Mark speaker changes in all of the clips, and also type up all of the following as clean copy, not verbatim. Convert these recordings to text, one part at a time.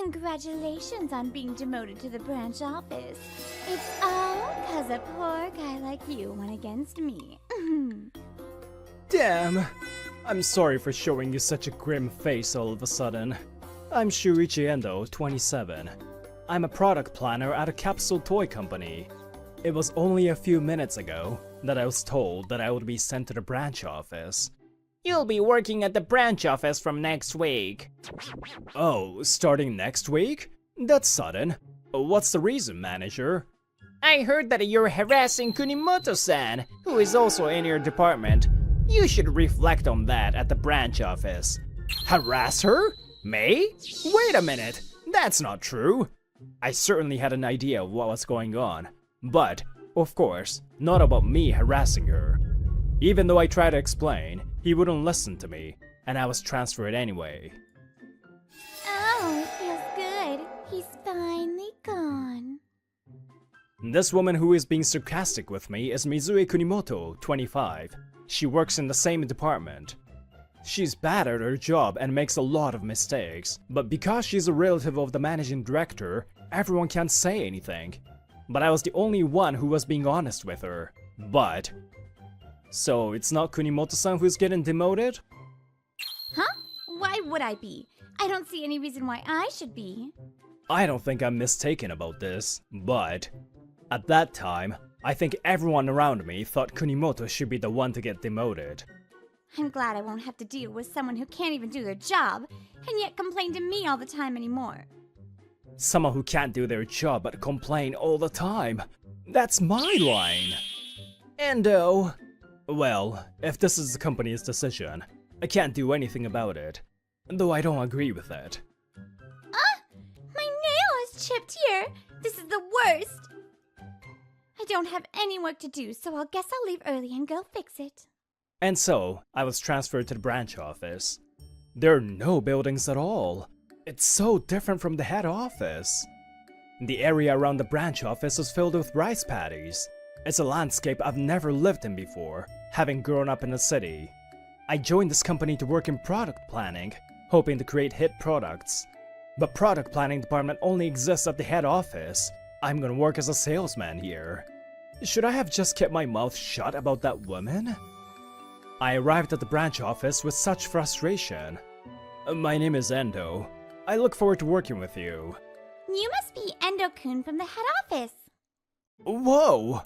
Speaker 1: Congratulations on being demoted to the branch office. It's all because a poor guy like you went against me.
Speaker 2: Damn! I'm sorry for showing you such a grim face all of a sudden. I'm Shuichi Endo, 27. I'm a product planner at a capsule toy company. It was only a few minutes ago that I was told that I would be sent to the branch office. You'll be working at the branch office from next week. Oh, starting next week? That's sudden. What's the reason, manager? I heard that you're harassing Kunimoto-san, who is also in your department. You should reflect on that at the branch office. Harass her? Me? Wait a minute, that's not true. I certainly had an idea of what was going on, but, of course, not about me harassing her. Even though I tried to explain, he wouldn't listen to me, and I was transferred anyway.
Speaker 1: Oh, it feels good. He's finally gone.
Speaker 2: This woman who is being sarcastic with me is Mizue Kunimoto, 25. She works in the same department. She's bad at her job and makes a lot of mistakes, but because she's a relative of the managing director, everyone can't say anything. But I was the only one who was being honest with her. But... So, it's not Kunimoto-san who's getting demoted?
Speaker 1: Huh? Why would I be? I don't see any reason why I should be.
Speaker 2: I don't think I'm mistaken about this, but... At that time, I think everyone around me thought Kunimoto should be the one to get demoted.
Speaker 1: I'm glad I won't have to deal with someone who can't even do their job, and yet complain to me all the time anymore.
Speaker 2: Someone who can't do their job but complain all the time. That's my line. Endo. Well, if this is the company's decision, I can't do anything about it. Though I don't agree with it.
Speaker 1: My nail is chipped here! This is the worst! I don't have any work to do, so I guess I'll leave early and go fix it.
Speaker 2: And so, I was transferred to the branch office. There are no buildings at all. It's so different from the head office. The area around the branch office is filled with rice paddies. It's a landscape I've never lived in before, having grown up in the city. I joined this company to work in product planning, hoping to create hit products. But product planning department only exists at the head office. I'm gonna work as a salesman here. Should I have just kept my mouth shut about that woman? I arrived at the branch office with such frustration. My name is Endo. I look forward to working with you.
Speaker 1: You must be Endo-kun from the head office.
Speaker 2: Whoa!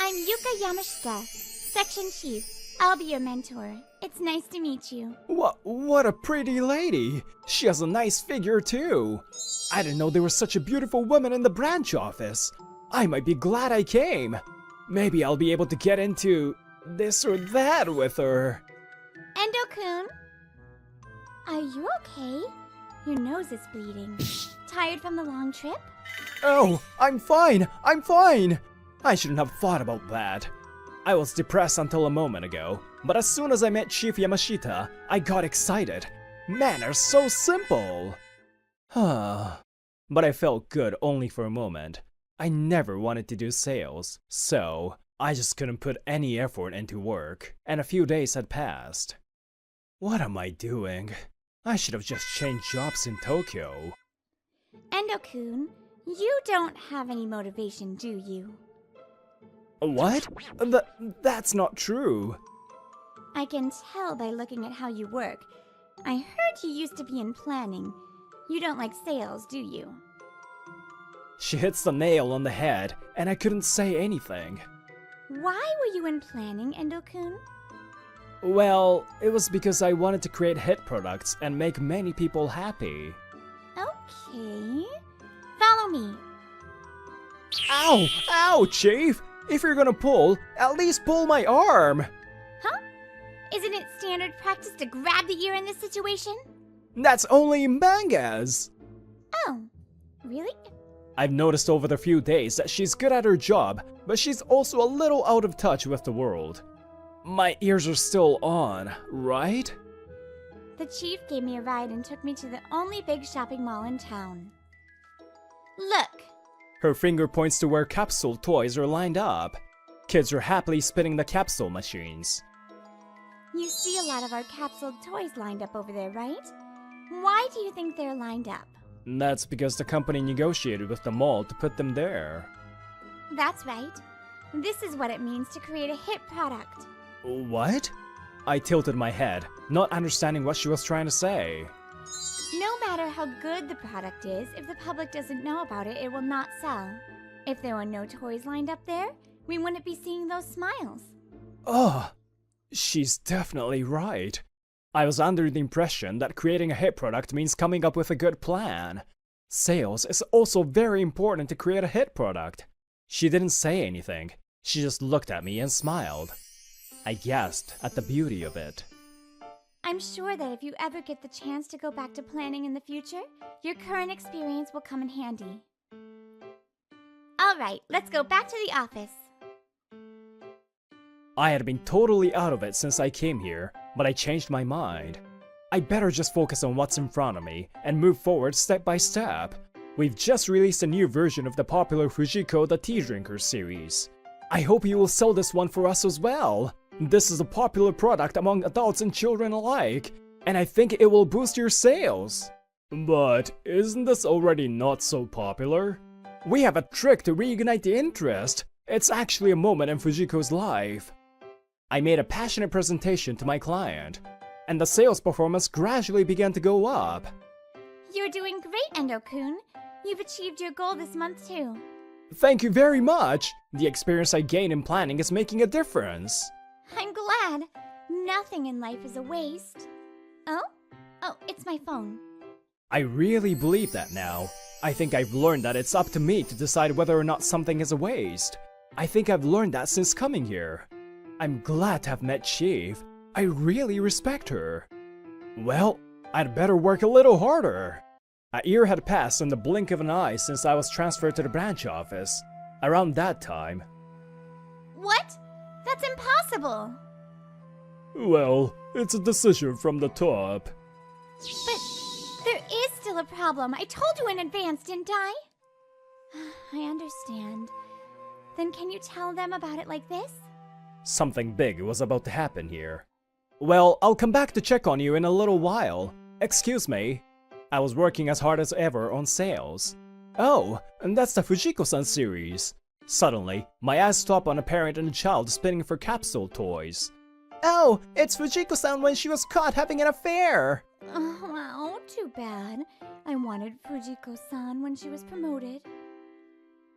Speaker 1: I'm Yuka Yamashita, section chief. I'll be your mentor. It's nice to meet you.
Speaker 2: What a pretty lady! She has a nice figure too! I didn't know there was such a beautiful woman in the branch office. I might be glad I came. Maybe I'll be able to get into this or that with her.
Speaker 1: Endo-kun? Are you okay? Your nose is bleeding. Tired from the long trip?
Speaker 2: Oh, I'm fine! I'm fine! I shouldn't have thought about that. I was depressed until a moment ago, but as soon as I met Chief Yamashita, I got excited. Men are so simple! But I felt good only for a moment. I never wanted to do sales, so I just couldn't put any effort into work, and a few days had passed. What am I doing? I should have just changed jobs in Tokyo.
Speaker 1: Endo-kun, you don't have any motivation, do you?
Speaker 2: What? That's not true.
Speaker 1: I can tell by looking at how you work. I heard you used to be in planning. You don't like sales, do you?
Speaker 2: She hits the nail on the head, and I couldn't say anything.
Speaker 1: Why were you in planning, Endo-kun?
Speaker 2: Well, it was because I wanted to create hit products and make many people happy.
Speaker 1: Okay. Follow me.
Speaker 2: Ow! Ow, Chief! If you're gonna pull, at least pull my arm!
Speaker 1: Huh? Isn't it standard practice to grab the ear in this situation?
Speaker 2: That's only in mangas!
Speaker 1: Oh, really?
Speaker 2: I've noticed over the few days that she's good at her job, but she's also a little out of touch with the world. My ears are still on, right?
Speaker 1: The chief gave me a ride and took me to the only big shopping mall in town. Look!
Speaker 2: Her finger points to where capsule toys are lined up. Kids are happily spinning the capsule machines.
Speaker 1: You see a lot of our capsule toys lined up over there, right? Why do you think they're lined up?
Speaker 2: That's because the company negotiated with the mall to put them there.
Speaker 1: That's right. This is what it means to create a hit product.
Speaker 2: What? I tilted my head, not understanding what she was trying to say.
Speaker 1: No matter how good the product is, if the public doesn't know about it, it will not sell. If there were no toys lined up there, we wouldn't be seeing those smiles.
Speaker 2: Oh, she's definitely right. I was under the impression that creating a hit product means coming up with a good plan. Sales is also very important to create a hit product. She didn't say anything. She just looked at me and smiled. I gasped at the beauty of it.
Speaker 1: I'm sure that if you ever get the chance to go back to planning in the future, your current experience will come in handy. Alright, let's go back to the office.
Speaker 2: I had been totally out of it since I came here, but I changed my mind. I better just focus on what's in front of me and move forward step by step. We've just released a new version of the popular Fujiko the Tea Drinker series. I hope you will sell this one for us as well. This is a popular product among adults and children alike, and I think it will boost your sales. But isn't this already not so popular? We have a trick to reignite the interest. It's actually a moment in Fujiko's life. I made a passionate presentation to my client, and the sales performance gradually began to go up.
Speaker 1: You're doing great, Endo-kun. You've achieved your goal this month too.
Speaker 2: Thank you very much! The experience I gained in planning is making a difference.
Speaker 1: I'm glad. Nothing in life is a waste. Oh? Oh, it's my phone.
Speaker 2: I really believe that now. I think I've learned that it's up to me to decide whether or not something is a waste. I think I've learned that since coming here. I'm glad to have met Chief. I really respect her. Well, I'd better work a little harder. A year had passed in the blink of an eye since I was transferred to the branch office. Around that time.
Speaker 1: What? That's impossible!
Speaker 2: Well, it's a decision from the top.
Speaker 1: But there is still a problem. I told you in advance, didn't I? I understand. Then can you tell them about it like this?
Speaker 2: Something big was about to happen here. Well, I'll come back to check on you in a little while. Excuse me. I was working as hard as ever on sales. Oh, and that's the Fujiko-san series. Suddenly, my eyes stopped on a parent and a child spinning for capsule toys. Oh, it's Fujiko-san when she was caught having an affair!
Speaker 1: Oh, wow, too bad. I wanted Fujiko-san when she was promoted.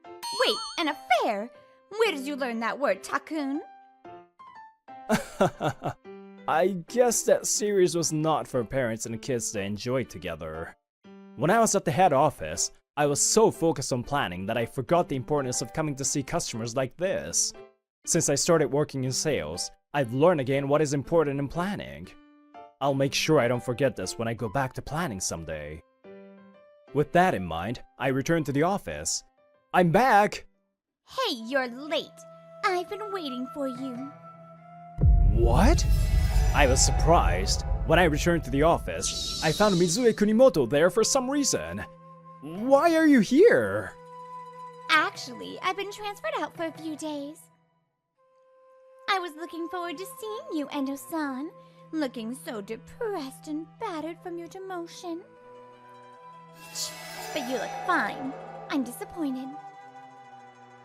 Speaker 1: Wait, an affair? Where did you learn that word, Takun?
Speaker 2: I guess that series was not for parents and kids to enjoy together. When I was at the head office, I was so focused on planning that I forgot the importance of coming to see customers like this. Since I started working in sales, I've learned again what is important in planning. I'll make sure I don't forget this when I go back to planning someday. With that in mind, I returned to the office. I'm back!
Speaker 1: Hey, you're late. I've been waiting for you.
Speaker 2: What? I was surprised. When I returned to the office, I found Mizue Kunimoto there for some reason. Why are you here?
Speaker 1: Actually, I've been transferred out for a few days. I was looking forward to seeing you, Endo-san. Looking so depressed and battered from your demotion. But you look fine. I'm disappointed.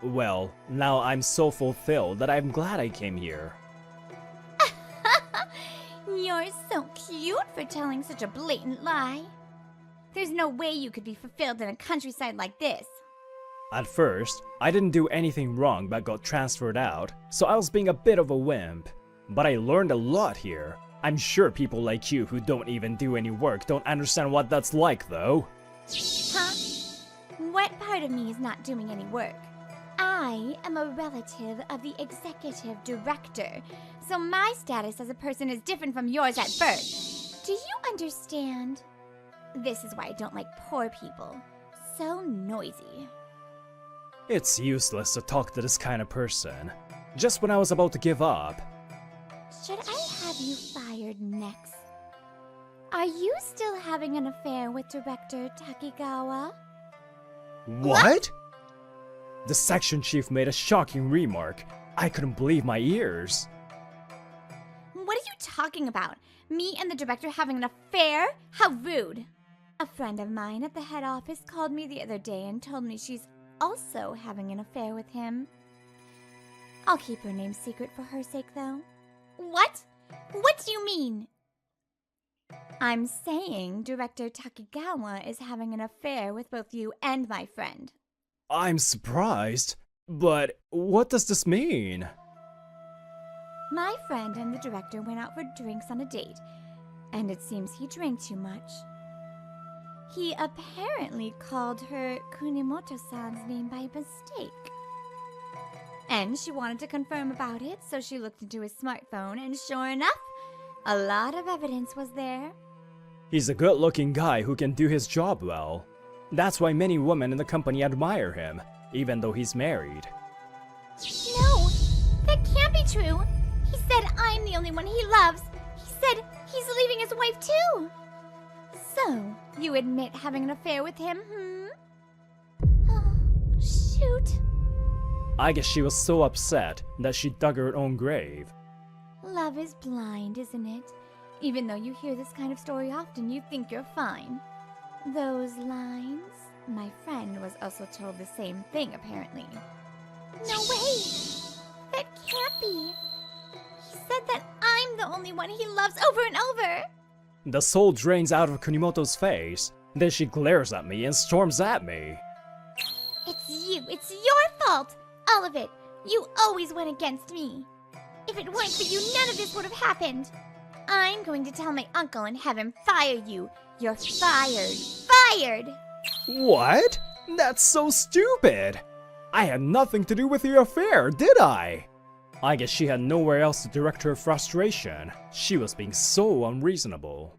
Speaker 2: Well, now I'm so fulfilled that I'm glad I came here.
Speaker 1: You're so cute for telling such a blatant lie. There's no way you could be fulfilled in a countryside like this.
Speaker 2: At first, I didn't do anything wrong but got transferred out, so I was being a bit of a wimp. But I learned a lot here. I'm sure people like you who don't even do any work don't understand what that's like, though.
Speaker 1: Huh? What part of me is not doing any work? I am a relative of the executive director, so my status as a person is different from yours at birth. Do you understand? This is why I don't like poor people. So noisy.
Speaker 2: It's useless to talk to this kind of person. Just when I was about to give up.
Speaker 1: Should I have you fired next? Are you still having an affair with Director Takigawa?
Speaker 2: What? The section chief made a shocking remark. I couldn't believe my ears.
Speaker 1: What are you talking about? Me and the director having an affair? How rude. A friend of mine at the head office called me the other day and told me she's also having an affair with him. I'll keep her name secret for her sake, though. What? What do you mean? I'm saying Director Takigawa is having an affair with both you and my friend.
Speaker 2: I'm surprised, but what does this mean?
Speaker 1: My friend and the director went out for drinks on a date, and it seems he drank too much. He apparently called her Kunimoto-san's name by mistake. And she wanted to confirm about it, so she looked into his smartphone, and sure enough, a lot of evidence was there.
Speaker 2: He's a good-looking guy who can do his job well. That's why many women in the company admire him, even though he's married.
Speaker 1: No, that can't be true. He said I'm the only one he loves. He said he's leaving his wife too. So, you admit having an affair with him, Oh, shoot.
Speaker 2: I guess she was so upset that she dug her own grave.
Speaker 1: Love is blind, isn't it? Even though you hear this kind of story often, you think you're fine. Those lines? My friend was also told the same thing, apparently. No way! That can't be! He said that I'm the only one he loves over and over!
Speaker 2: The soul drains out of Kunimoto's face, then she glares at me and storms at me.
Speaker 1: It's your fault! All of it! You always went against me! If it weren't for you, none of this would have happened! I'm going to tell my uncle and have him fire you! You're fired! Fired!
Speaker 2: What? That's so stupid! I had nothing to do with your affair, did I? I guess she had nowhere else to direct her frustration. She was being so unreasonable.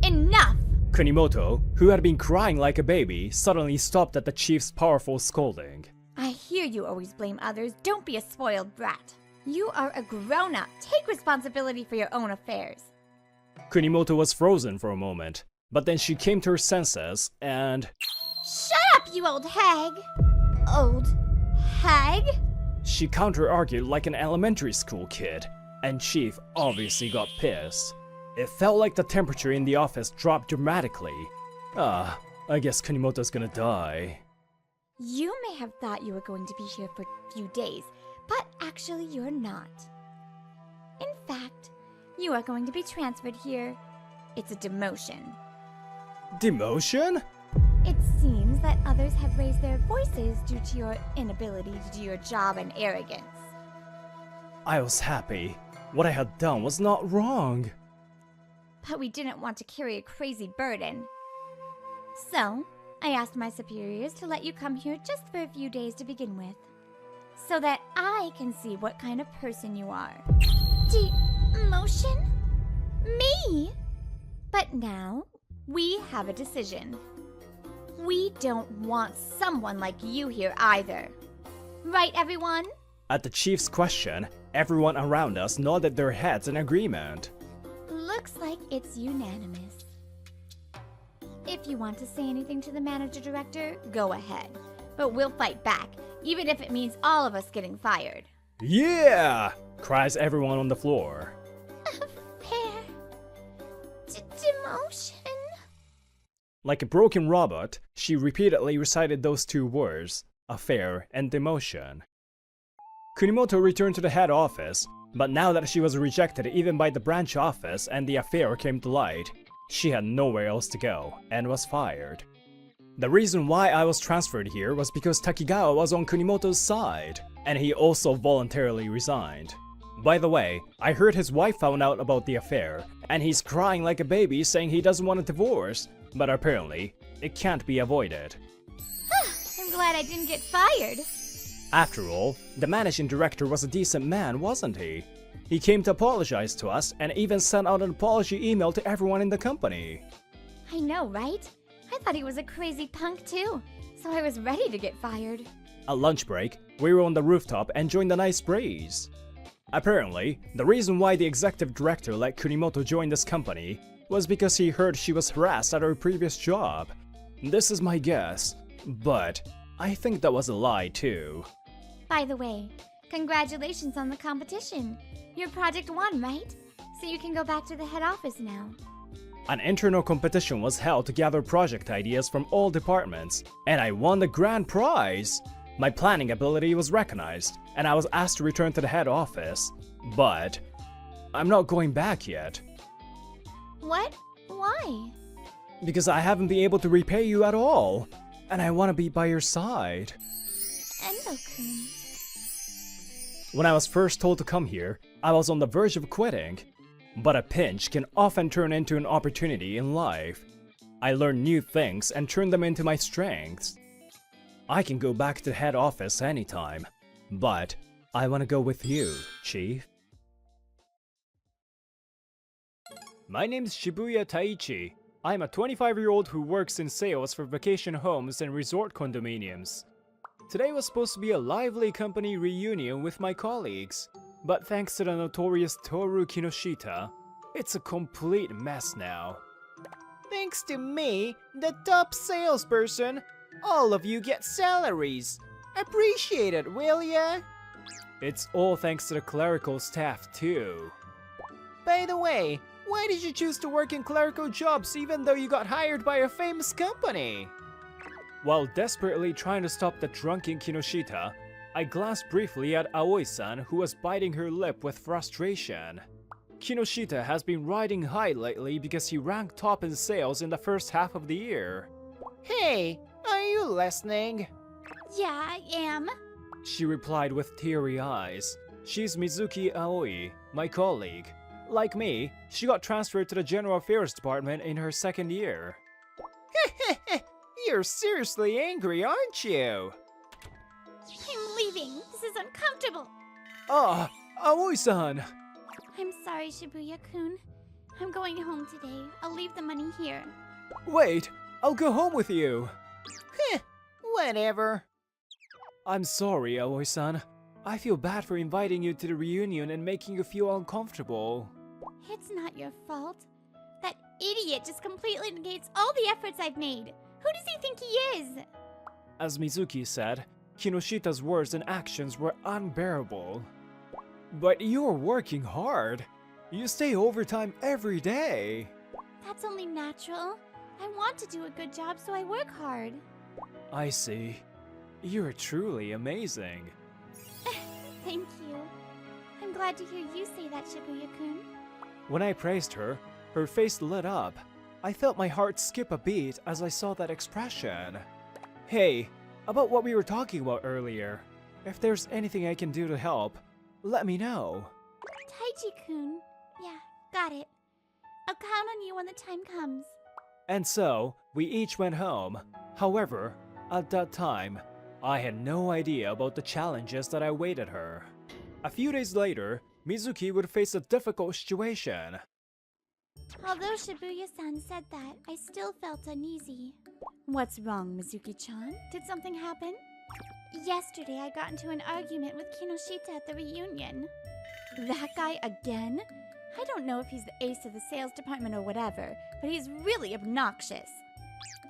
Speaker 1: Enough!
Speaker 2: Kunimoto, who had been crying like a baby, suddenly stopped at the chief's powerful scolding.
Speaker 1: I hear you always blame others. Don't be a spoiled brat. You are a grown-up. Take responsibility for your own affairs.
Speaker 2: Kunimoto was frozen for a moment, but then she came to her senses and...
Speaker 1: Shut up, you old hag! Old hag?
Speaker 2: She counter-argued like an elementary school kid, and Chief obviously got pissed. It felt like the temperature in the office dropped dramatically. I guess Kunimoto's gonna die.
Speaker 1: You may have thought you were going to be here for a few days, but actually you're not. In fact, you are going to be transferred here. It's a demotion.
Speaker 2: Demotion?
Speaker 1: It seems that others have raised their voices due to your inability to do your job and arrogance.
Speaker 2: I was happy. What I had done was not wrong.
Speaker 1: But we didn't want to carry a crazy burden. So, I asked my superiors to let you come here just for a few days to begin with, so that I can see what kind of person you are. Demotion? Me? But now, we have a decision. We don't want someone like you here either. Right, everyone?
Speaker 2: At the chief's question, everyone around us nodded their heads in agreement.
Speaker 1: Looks like it's unanimous. If you want to say anything to the manager-director, go ahead. But we'll fight back, even if it means all of us getting fired.
Speaker 2: Yeah! Cries everyone on the floor.
Speaker 1: Affair. Demotion.
Speaker 2: Like a broken robot, she repeatedly recited those two words, affair and demotion. Kunimoto returned to the head office, but now that she was rejected even by the branch office and the affair came to light, she had nowhere else to go and was fired. The reason why I was transferred here was because Takigawa was on Kunimoto's side, and he also voluntarily resigned. By the way, I heard his wife found out about the affair, and he's crying like a baby saying he doesn't want a divorce, but apparently, it can't be avoided.
Speaker 1: I'm glad I didn't get fired.
Speaker 2: After all, the managing director was a decent man, wasn't he? He came to apologize to us and even sent out an apology email to everyone in the company.
Speaker 1: I know, right? I thought he was a crazy punk too, so I was ready to get fired.
Speaker 2: At lunch break, we were on the rooftop enjoying the nice breeze. Apparently, the reason why the executive director let Kunimoto join this company was because he heard she was harassed at her previous job. This is my guess, but I think that was a lie too.
Speaker 1: By the way, congratulations on the competition. Your project won, right? So you can go back to the head office now.
Speaker 2: An internal competition was held to gather project ideas from all departments, and I won the grand prize! My planning ability was recognized, and I was asked to return to the head office. But I'm not going back yet.
Speaker 1: What? Why?
Speaker 2: Because I haven't been able to repay you at all, and I want to be by your side.
Speaker 1: Endo-kun.
Speaker 2: When I was first told to come here, I was on the verge of quitting. But a pinch can often turn into an opportunity in life. I learned new things and turned them into my strengths. I can go back to the head office anytime, but I want to go with you, Chief. My name's Shibuya Taichi. I'm a 25-year-old who works in sales for vacation homes and resort condominiums. Today was supposed to be a lively company reunion with my colleagues, but thanks to the notorious Toru Kinoshita, it's a complete mess now. Thanks to me, the top salesperson, all of you get salaries. Appreciate it, will ya? It's all thanks to the clerical staff too. By the way, why did you choose to work in clerical jobs even though you got hired by a famous company? While desperately trying to stop the drunken Kinoshita, I glanced briefly at Aoi-san, who was biting her lip with frustration. Kinoshita has been riding high lately because he ranked top in sales in the first half of the year. Hey, are you listening?
Speaker 1: Yeah, I am.
Speaker 2: She replied with teary eyes. She's Mizuki Aoi, my colleague. Like me, she got transferred to the General Affairs Department in her second year. You're seriously angry, aren't you?
Speaker 1: I'm leaving. This is uncomfortable.
Speaker 2: Ah, Aoi-san!
Speaker 1: I'm sorry, Shibuya-kun. I'm going home today. I'll leave the money here.
Speaker 2: Wait, I'll go home with you.
Speaker 3: Whatever.
Speaker 2: I'm sorry, Aoi-san. I feel bad for inviting you to the reunion and making you feel uncomfortable.
Speaker 1: It's not your fault. That idiot just completely negates all the efforts I've made. Who does he think he is?
Speaker 2: As Mizuki said, Kinoshita's words and actions were unbearable. But you're working hard. You stay overtime every day.
Speaker 1: That's only natural. I want to do a good job, so I work hard.
Speaker 2: I see. You're truly amazing.
Speaker 1: Thank you. I'm glad to hear you say that, Shibuya-kun.
Speaker 2: When I praised her, her face lit up. I felt my heart skip a beat as I saw that expression. Hey, about what we were talking about earlier. If there's anything I can do to help, let me know.
Speaker 1: Taichi-kun. Yeah, got it. I'll count on you when the time comes.
Speaker 2: And so, we each went home. However, at that time, I had no idea about the challenges that awaited her. A few days later, Mizuki would face a difficult situation.
Speaker 1: Although Shibuya-san said that, I still felt uneasy. What's wrong, Mizuki-chan? Did something happen? Yesterday, I got into an argument with Kinoshita at the reunion. That guy again? I don't know if he's the ace of the sales department or whatever, but he's really obnoxious.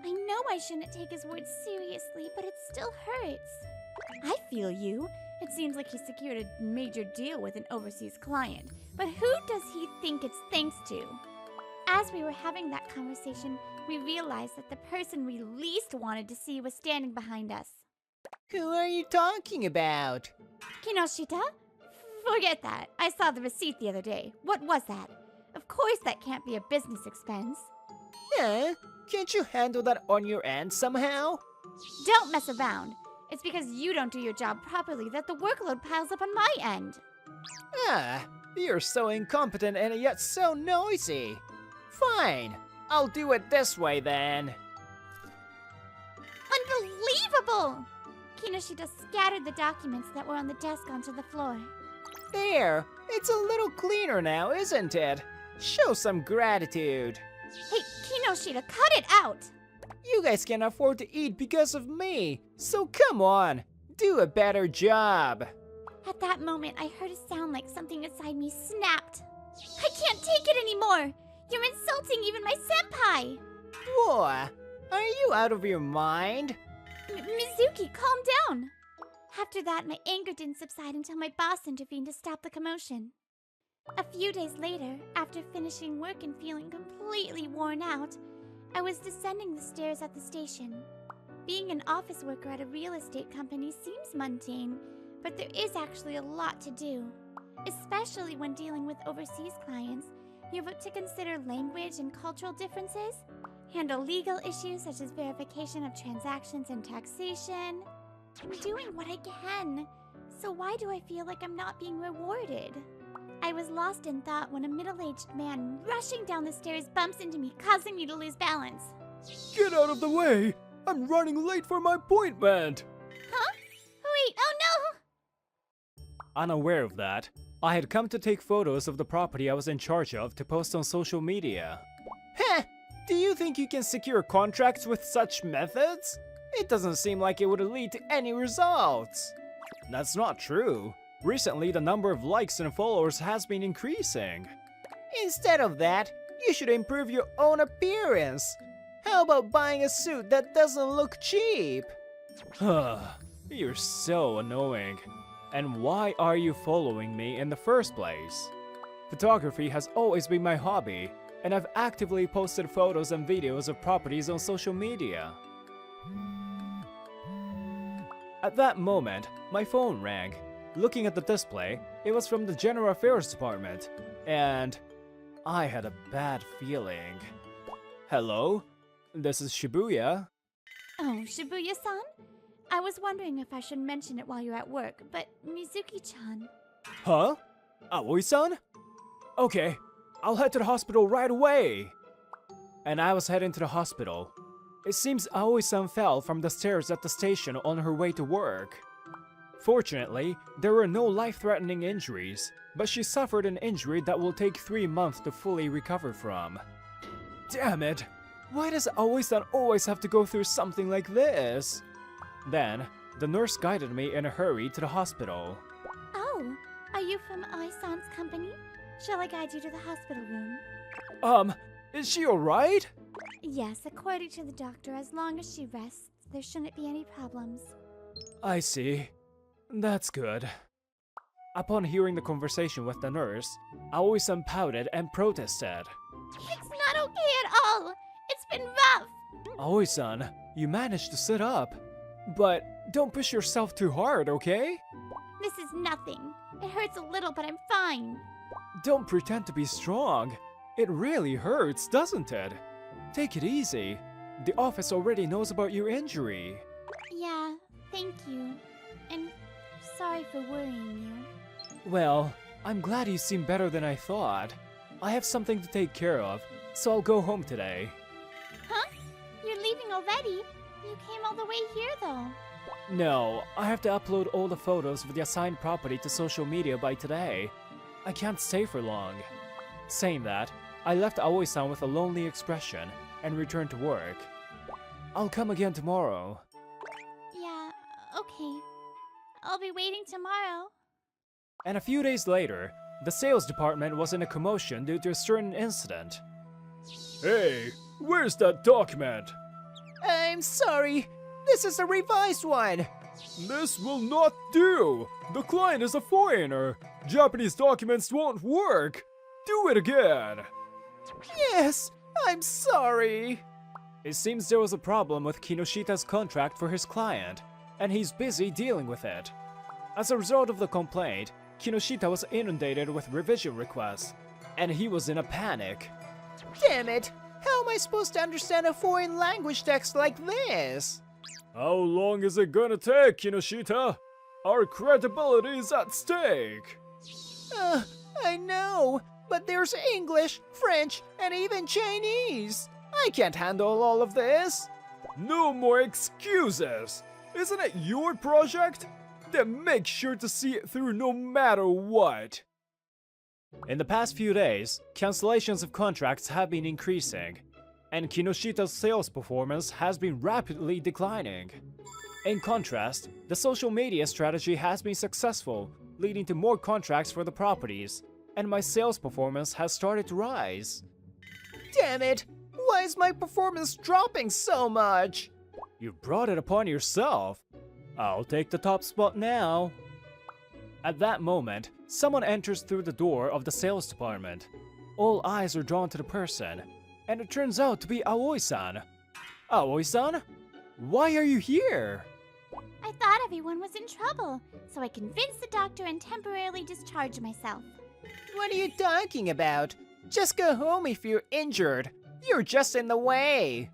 Speaker 1: I know I shouldn't take his words seriously, but it still hurts. I feel you. It seems like he secured a major deal with an overseas client, but who does he think it's thanks to? As we were having that conversation, we realized that the person we least wanted to see was standing behind us.
Speaker 3: Who are you talking about?
Speaker 1: Kinoshita? Forget that. I saw the receipt the other day. What was that? Of course that can't be a business expense.
Speaker 3: Huh? Can't you handle that on your end somehow?
Speaker 1: Don't mess around. It's because you don't do your job properly that the workload piles up on my end.
Speaker 3: Ah, you're so incompetent and yet so noisy. Fine, I'll do it this way then.
Speaker 1: Unbelievable! Kinoshita scattered the documents that were on the desk onto the floor.
Speaker 3: There, it's a little cleaner now, isn't it? Show some gratitude.
Speaker 1: Hey, Kinoshita, cut it out!
Speaker 3: You guys can afford to eat because of me, so come on, do a better job.
Speaker 1: At that moment, I heard a sound like something inside me snapped. I can't take it anymore! You're insulting even my senpai!
Speaker 3: What? Are you out of your mind?
Speaker 1: Mizuki, calm down! After that, my anger didn't subside until my boss intervened to stop the commotion. A few days later, after finishing work and feeling completely worn out, I was descending the stairs at the station. Being an office worker at a real estate company seems mundane, but there is actually a lot to do. Especially when dealing with overseas clients, you have to consider language and cultural differences, handle legal issues such as verification of transactions and taxation. I'm doing what I can, so why do I feel like I'm not being rewarded? I was lost in thought when a middle-aged man rushing down the stairs bumps into me, causing me to lose balance.
Speaker 2: Get out of the way! I'm running late for my appointment!
Speaker 1: Huh? Wait, oh no!
Speaker 2: Unaware of that, I had come to take photos of the property I was in charge of to post on social media.
Speaker 3: Heh! Do you think you can secure contracts with such methods? It doesn't seem like it would lead to any results.
Speaker 2: That's not true. Recently, the number of likes and followers has been increasing.
Speaker 3: Instead of that, you should improve your own appearance. How about buying a suit that doesn't look cheap?
Speaker 2: You're so annoying. And why are you following me in the first place? Photography has always been my hobby, and I've actively posted photos and videos of properties on social media. At that moment, my phone rang. Looking at the display, it was from the General Affairs Department, and I had a bad feeling. Hello? This is Shibuya.
Speaker 1: Oh, Shibuya-san? I was wondering if I should mention it while you're at work, but Mizuki-chan...
Speaker 2: Huh? Aoi-san? Okay, I'll head to the hospital right away! And I was heading to the hospital. It seems Aoi-san fell from the stairs at the station on her way to work. Fortunately, there were no life-threatening injuries, but she suffered an injury that will take 3 months to fully recover from. Damn it! Why does Aoi-san always have to go through something like this? Then, the nurse guided me in a hurry to the hospital.
Speaker 1: Oh, are you from Ai-san's company? Shall I guide you to the hospital room?
Speaker 2: Is she alright?
Speaker 1: Yes, according to the doctor, as long as she rests, there shouldn't be any problems.
Speaker 2: I see. That's good. Upon hearing the conversation with the nurse, Aoi-san pouted and protested.
Speaker 1: It's not okay at all! It's been rough!
Speaker 2: Aoi-san, you managed to sit up. But don't push yourself too hard, okay?
Speaker 1: This is nothing. It hurts a little, but I'm fine.
Speaker 2: Don't pretend to be strong. It really hurts, doesn't it? Take it easy. The office already knows about your injury.
Speaker 1: Yeah, thank you. And sorry for worrying you.
Speaker 2: Well, I'm glad you seem better than I thought. I have something to take care of, so I'll go home today.
Speaker 1: Huh? You're leaving already? You came all the way here, though.
Speaker 2: No, I have to upload all the photos of the assigned property to social media by today. I can't stay for long. Saying that, I left Aoi-san with a lonely expression and returned to work. I'll come again tomorrow.
Speaker 1: Yeah, okay. I'll be waiting tomorrow.
Speaker 2: And a few days later, the sales department was in a commotion due to a certain incident. Hey, where's that document?
Speaker 3: I'm sorry. This is a revised one.
Speaker 2: This will not do! The client is a foreigner! Japanese documents won't work! Do it again!
Speaker 3: Yes, I'm sorry.
Speaker 2: It seems there was a problem with Kinoshita's contract for his client, and he's busy dealing with it. As a result of the complaint, Kinoshita was inundated with revision requests, and he was in a panic.
Speaker 3: Damn it! How am I supposed to understand a foreign language text like this?
Speaker 2: How long is it gonna take, Kinoshita? Our credibility is at stake!
Speaker 3: I know, but there's English, French, and even Chinese. I can't handle all of this.
Speaker 2: No more excuses! Isn't it your project? Then make sure to see it through no matter what! In the past few days, cancellations of contracts have been increasing, and Kinoshita's sales performance has been rapidly declining. In contrast, the social media strategy has been successful, leading to more contracts for the properties, and my sales performance has started to rise.
Speaker 3: Damn it! Why is my performance dropping so much?
Speaker 2: You brought it upon yourself. I'll take the top spot now. At that moment, Someone enters through the door of the sales department. All eyes are drawn to the person, and it turns out to be Aoi-san. Aoi-san? Why are you here?
Speaker 1: I thought everyone was in trouble, so I convinced the doctor and temporarily discharged myself.
Speaker 3: What are you talking about? Just go home if you're injured. You're just in the way.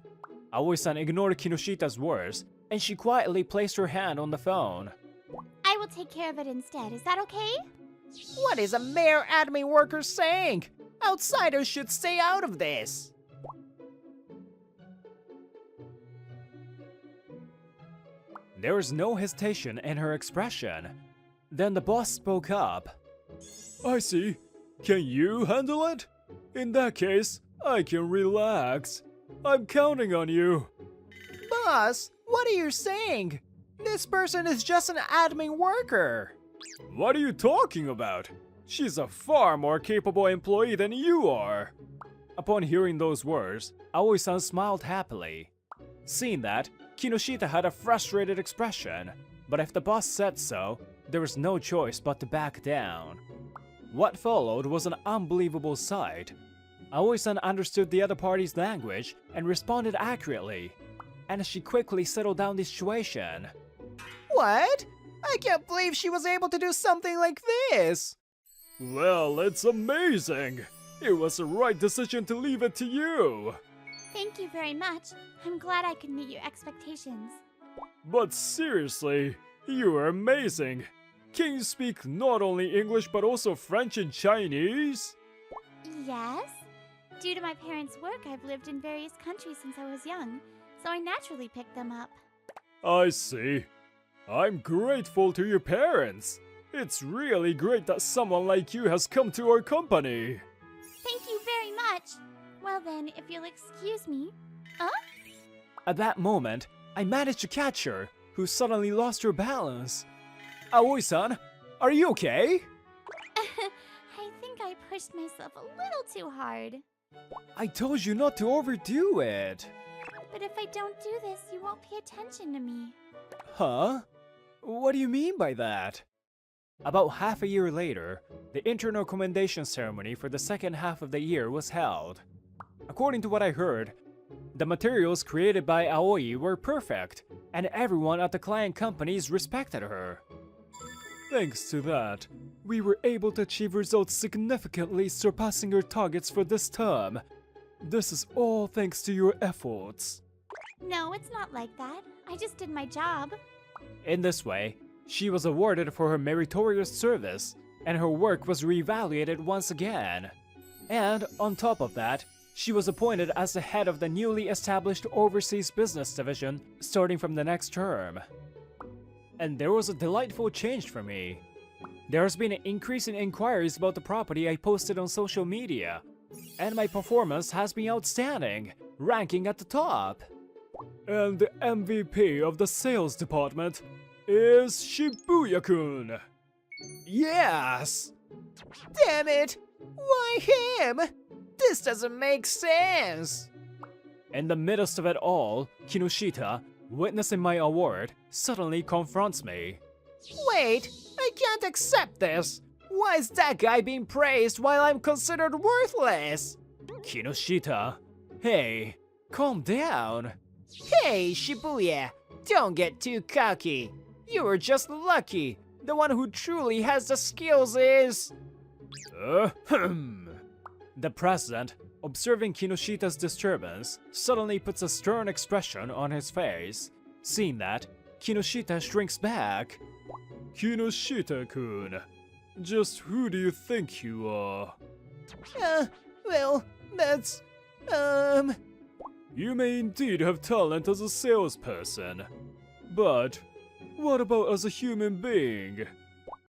Speaker 2: Aoi-san ignored Kinoshita's words, and she quietly placed her hand on the phone.
Speaker 1: I will take care of it instead. Is that okay?
Speaker 3: What is a mere admin worker saying? Outsiders should stay out of this.
Speaker 2: There was no hesitation in her expression. Then the boss spoke up. I see. Can you handle it? In that case, I can relax. I'm counting on you.
Speaker 3: Boss, what are you saying? This person is just an admin worker.
Speaker 2: What are you talking about? She's a far more capable employee than you are. Upon hearing those words, Aoi-san smiled happily. Seeing that, Kinoshita had a frustrated expression, but if the boss said so, there was no choice but to back down. What followed was an unbelievable sight. Aoi-san understood the other party's language and responded accurately, and she quickly settled down the situation.
Speaker 3: What? I can't believe she was able to do something like this!
Speaker 2: Well, it's amazing! It was the right decision to leave it to you!
Speaker 1: Thank you very much. I'm glad I could meet your expectations.
Speaker 2: But seriously, you are amazing! Can you speak not only English but also French and Chinese?
Speaker 1: Yes? Due to my parents' work, I've lived in various countries since I was young, so I naturally picked them up.
Speaker 2: I see. I'm grateful to your parents. It's really great that someone like you has come to our company.
Speaker 1: Thank you very much. Well then, if you'll excuse me.
Speaker 2: At that moment, I managed to catch her, who suddenly lost her balance. Aoi-san, are you okay?
Speaker 1: I think I pushed myself a little too hard.
Speaker 2: I told you not to overdo it.
Speaker 1: But if I don't do this, you won't pay attention to me.
Speaker 2: Huh? What do you mean by that? About half a year later, the internal commendation ceremony for the second half of the year was held. According to what I heard, the materials created by Aoi were perfect, and everyone at the client companies respected her. Thanks to that, we were able to achieve results significantly surpassing our targets for this term. This is all thanks to your efforts.
Speaker 1: No, it's not like that. I just did my job.
Speaker 2: In this way, she was awarded for her meritorious service, and her work was reevaluated once again. And on top of that, she was appointed as the head of the newly established Overseas Business Division starting from the next term. And there was a delightful change for me. There has been an increase in inquiries about the property I posted on social media, and my performance has been outstanding, ranking at the top. And the MVP of the sales department is Shibuya-kun. Yes!
Speaker 3: Damn it! Why him? This doesn't make sense!
Speaker 2: In the midst of it all, Kinoshita, witnessing my award, suddenly confronts me.
Speaker 3: Wait, I can't accept this! Why is that guy being praised while I'm considered worthless?
Speaker 2: Kinoshita, hey, calm down.
Speaker 3: Hey, Shibuya, don't get too cocky. You were just lucky. The one who truly has the skills is...
Speaker 2: The president, observing Kinoshita's disturbance, suddenly puts a stern expression on his face. Seeing that, Kinoshita shrinks back. Kinoshita-kun, just who do you think you are?
Speaker 3: Well, that's...
Speaker 2: You may indeed have talent as a salesperson, but what about as a human being?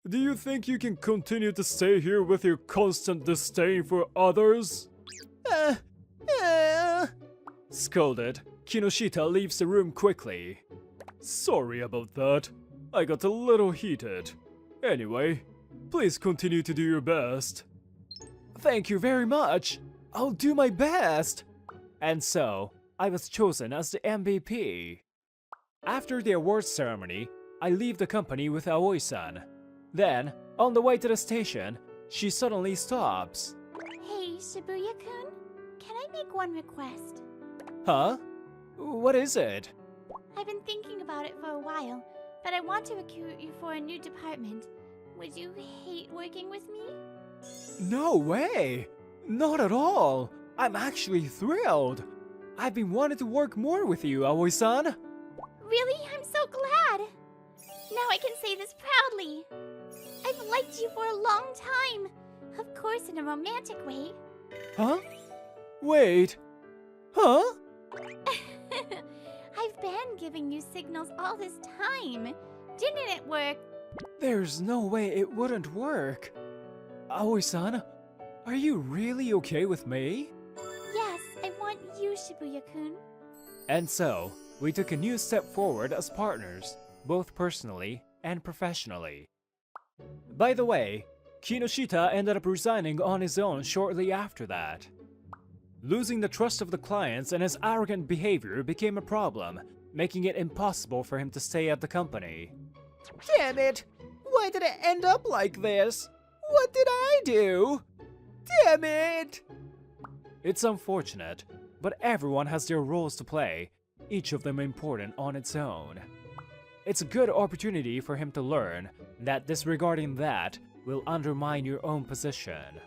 Speaker 2: Do you think you can continue to stay here with your constant disdain for others? Scolded, Kinoshita leaves the room quickly. Sorry about that. I got a little heated. Anyway, please continue to do your best. Thank you very much. I'll do my best. And so, I was chosen as the MVP. After the awards ceremony, I leave the company with Aoi-san. Then, On the way to the station, she suddenly stops.
Speaker 1: Hey, Shibuya-kun, can I make one request?
Speaker 2: Huh? What is it?
Speaker 1: I've been thinking about it for a while, but I want to recruit you for a new department. Would you hate working with me?
Speaker 2: No way! Not at all! I'm actually thrilled! I've been wanting to work more with you, Aoi-san!
Speaker 1: Really? I'm so glad! Now I can say this proudly! I've liked you for a long time! Of course in a romantic way.
Speaker 2: Huh? Wait. Huh?
Speaker 1: I've been giving you signals all this time. Didn't it work?
Speaker 2: There's no way it wouldn't work. Aoi-san, are you really okay with me?
Speaker 1: Yes, I want you, Shibuya-kun.
Speaker 2: And so, we took a new step forward as partners, both personally and professionally. By the way, Kinoshita ended up resigning on his own shortly after that. Losing the trust of the clients and his arrogant behavior became a problem, making it impossible for him to stay at the company.
Speaker 3: Damn it! Why did it end up like this? What did I do? Damn it!
Speaker 2: It's unfortunate, but everyone has their roles to play, each of them important on its own. It's a good opportunity for him to learn that disregarding that will undermine your own position.